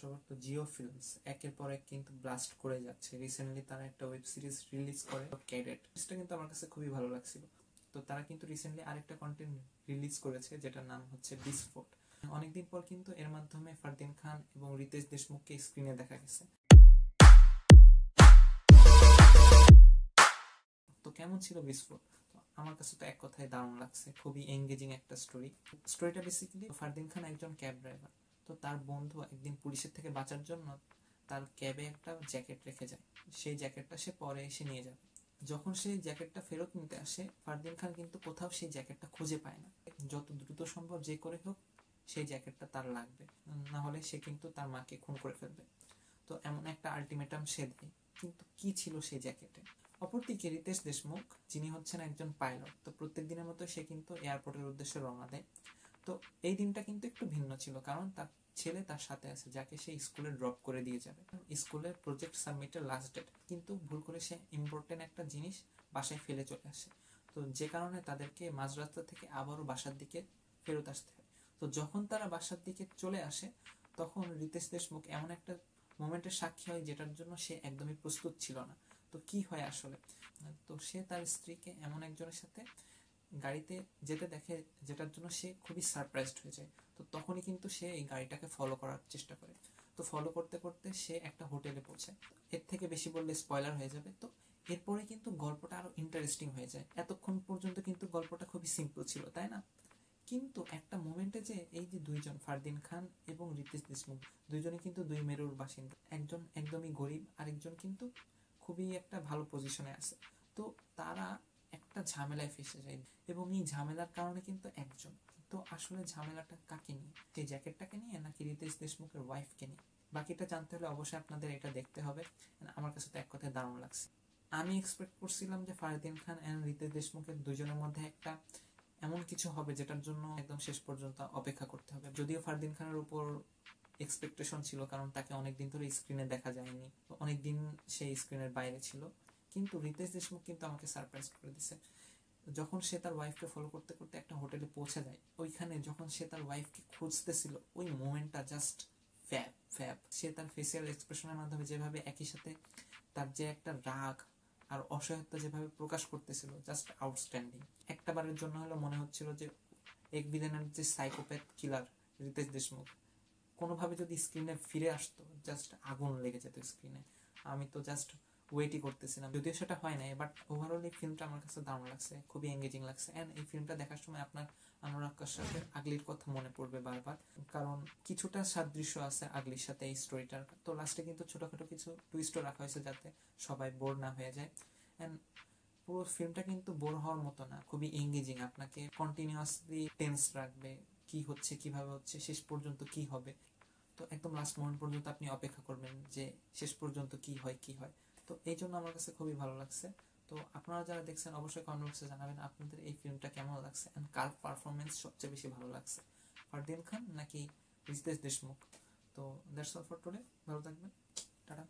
সবার তো জিও ফিল্মস একের পর এক কিন্তু ব্লাস্ট করে যাচ্ছে। রিসেন্টলি তারা একটা ওয়েব সিরিজ রিলিজ করে ক্যাডেট, সেটা কিন্তু আমার কাছে খুবই ভালো লাগছিল। তো তারা কিন্তু রিসেন্টলি আরেকটা কন্টেন্ট রিলিজ করেছে যেটার নাম হচ্ছে বিস্ফোট। অনেকদিন পর কিন্তু এর মাধ্যমে ফারদিন খান এবং রিতেশ দেশমুখকে স্ক্রিনে দেখা গেছে। তো কেমন ছিল বিস্ফোট? আমার কাছে তো এক কথায় দারুণ লাগছে, খুবই এঙ্গেজিং একটা স্টোরিটা বেসিক্যালি ফারদিন খান একজন ক্যাব ড্রাইভার। তো তার বন্ধু একদিন পুলিশের থেকে বাঁচার জন্য তার ক্যাবে একটা জ্যাকেট রেখে যায়। সেই জ্যাকেটটা সে পরে এসে নিয়ে যাবে। যখন সেই জ্যাকেটটা ফেরত নিতে আসে, ফারদিন খান কিন্তু কোথাও সেই জ্যাকেটটা খুঁজে পায় না। যত দ্রুত সম্ভব যে করে হোক সেই জ্যাকেটটা তার লাগবে, না হলে সে কিন্তু তার মাকে খুন করে ফেলবে। তো এমন একটা আলটিমেটাম সে দেয়, কিন্তু কি ছিল সেই জ্যাকেটে? অপরদিকে রিতেশ দেশমুখ, যিনি হচ্ছেন একজন পাইলট, তো প্রত্যেক দিনের মতো সে কিন্তু এয়ারপোর্টের উদ্দেশ্যে রওনা দেয়। তো এই দিনটা কিন্তু একটু ভিন্ন ছিল, কারণ তার ছেলে তার সাথে আছে, যাকে সে স্কুলে ড্রপ করে দিয়ে যাবে। স্কুলের প্রজেক্ট সাবমিটের লাস্ট ডেট, কিন্তু ভুল করে সে ইম্পর্টেন্ট একটা জিনিস বাসায় ফেলে চলে আসে। তো যে কারণে তাদেরকে মাঝ রাস্তা থেকে আবারও বাসার দিকে ফেরত আসতে হয়। তো যখন তারা বাসার দিকে চলে আসে, তখন রিতেশ দেশমুখ এমন একটা মোমেন্টের সাক্ষী হয় যেটার জন্য সে একদমই প্রস্তুত ছিল না। তো কি হয় আসলে? তো সে তার স্ত্রীকে এমন একজনের সাথে গাড়িতে যেতে দেখে যেটার জন্য সে খুবই সারপ্রাইজড হয়ে যায়। তো তখনই কিন্তু সে এই গাড়িটাকে ফলো করার চেষ্টা করে। তো ফলো করতে করতে সে একটা হোটেলে পৌঁছায়। এর থেকে বেশি বললে স্পয়লার হয়ে যাবে। তো এরপরে কিন্তু গল্পটা আরো ইন্টারেস্টিং হয়ে যায়। এতক্ষণ পর্যন্ত কিন্তু গল্পটা খুবই সিম্পল ছিল, তাই না? কিন্তু একটা মোমেন্টে যে এই যে দুইজন ফারদিন খান এবং রিতেশ দেশমুখ, দুইজনে কিন্তু দুই মেরুর বাসিন্দা। একজন একদমই গরিব, আরেকজন কিন্তু খুবই একটা ভালো পজিশনে আছে। তো তারা একটা ঝামেলায় ফেসে যায়, এবং এই ঝামেলার কারণে কিন্তু একজন, তো আসলে ঝামেলাটা কাকে নিয়ে? সেই জ্যাকেটটাকে নিয়ে নাকি রিতেশ দেশমুখের ওয়াইফকে নিয়ে? বাকিটা জানতে হলে অবশ্যই আপনাদের এটা দেখতে হবে। আমার কাছে তো এক কথায় দারুণ লাগছে। আমি এক্সপেক্ট করছিলাম যে ফারদিন খান এন্ড রিতেশ দেশমুখের দুজনের মধ্যে একটা এমন কিছু হবে যেটার জন্য একদম শেষ পর্যন্ত অপেক্ষা করতে হবে। যদিও ফারদিন খানের উপর এক্সপেকটেশন ছিল, কারণ তাকে অনেকদিন ধরে স্ক্রিনে দেখা যায়নি, অনেকদিন সেই স্ক্রিনের বাইরে ছিল। কিন্তু রিতেশ দেশমুখ কিন্তু আমাকে সারপ্রাইজ করে দিছে। যখন সে তার ওয়াইফকে ফলো করতে করতে একটা হোটেলে পৌঁছে যায়, ওইখানে যখন সে তার ওয়াইফকে খুঁজতেছিল, ওই মোমেন্টটা জাস্ট ফ্যাব ফ্যাব। সে তার ফেসিয়াল এক্সপ্রেশনের মাধ্যমে যেভাবে একই সাথে তার যে একটা রাগ আর অসহায়তা যেভাবে প্রকাশ করতেছিল, জাস্ট আউটস্ট্যান্ডিং। একটা বারের জন্য হলো মনে হচ্ছিল যে এক বিলেনের যে সাইকোপ্যাথ কিলার রিতেশ দেশমুখ কোনোভাবে যদি স্ক্রিনে ফিরে আসতো, জাস্ট আগুন লেগে যেত স্ক্রিনে। আমি তো জাস্ট ওয়েটই করতেছিলাম, যদিও সেটা হয় নাই। বাট ওভারঅল এই ফিল্মটা আমার কাছে দারুণ লাগছে, খুবই এঙ্গেজিং লাগছে। অ্যান্ড এই ফিল্মটা দেখার সময় আপনার অনুরাগ কাশ্যপের আগলির কথা মনে পড়বে বারবার, কারণ কিছুটা সাদৃশ্য আছে আগলির সাথে এই স্টোরিটার। তো লাস্টে কিন্তু ছোটখাটো কিছু টুইস্টও রাখা হয়েছে যাতে সবাই বোর না হয়ে যায়। অ্যান্ড পুরো ফিল্মটা কিন্তু বোর হওয়ার মতো না, খুবই এঙ্গেজিং, আপনাকে কন্টিনিউয়াসলি টেন্স রাখবে, কি হচ্ছে, কিভাবে হচ্ছে, শেষ পর্যন্ত কি হবে। তো একদম লাস্ট মোমেন্ট পর্যন্ত আপনি অপেক্ষা করবেন যে শেষ পর্যন্ত কি হয় কি হয়। তো এই জন্য আমার কাছে খুবই ভালো লাগছে। তো আপনারা যারা দেখছেন অবশ্যই কমেন্ট বক্সে জানাবেন আপনাদের এই ফিল্মটা কেমন লাগছে, এন্ড কার পারফরমেন্স সবচেয়ে বেশি ভালো লাগছে, ফারদিন খান নাকি রিতেশ দেশমুখ। তো দ্যাটস অল ফর টুডে, ভালো থাকবেন, টাটা।